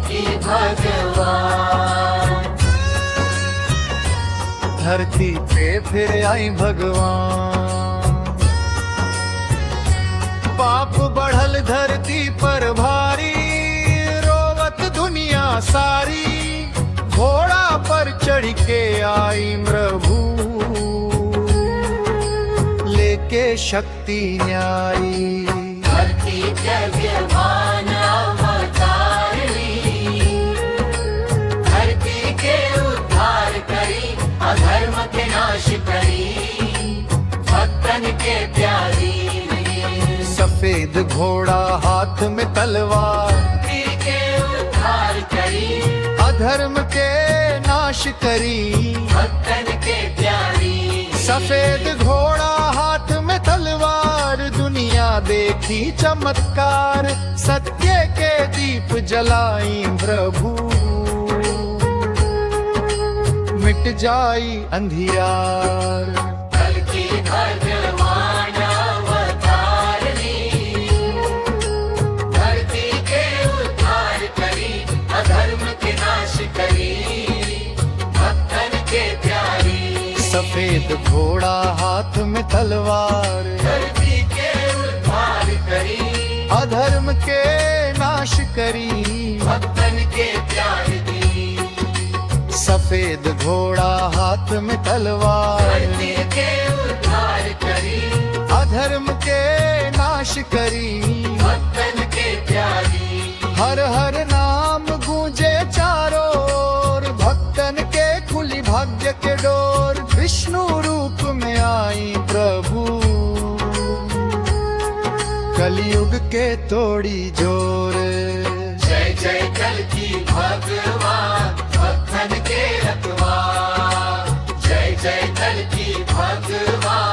की भगवान। धरती पे फिर आई भगवान, पाप बढ़ल धरती पर भारी, रोवत दुनिया सारी, घोड़ा पर चढ़ के आई प्रभु, लेके शक्ति न्यायी। धरती द्रव्यमान अवतारिणी, धरती के उद्धार करी, अधर्म के नाश करी, भक्तन के प्यारी। सफेद घोड़ा हाथ में तलवार, के उद्धार करी, अधर्म के नाश करी, भक्तन के प्यारी। सफेद घोड़ा हाथ में तलवार, दुनिया देखी चमत्कार, सत्य के दीप जलाई प्रभु, मिट जाई अंधियार। कल की भगवान अवतारिणी, धरती के उद्धार करी, अधर्म के नाश करी, भक्तन के प्यारी। सफेद घोड़ा हाथ में तलवार, धरती के उद्धार करी, अधर्म के नाश करी, भक्तन के प्यारी। सफेद घोड़ा हाथ में तलवार, धरती के उद्धार करी, अधर्म के नाश करी, भक्तन के प्यारी। हर हर नाम गूंजे चारों ओर, भक्तन के खुली भाग्य के डोर, विष्णु रूप में आई प्रभु, कलयुग के तोड़ी जोर। जय जय कल की भगवान, भक्तन के रखवार। जय जय कल की भगवान,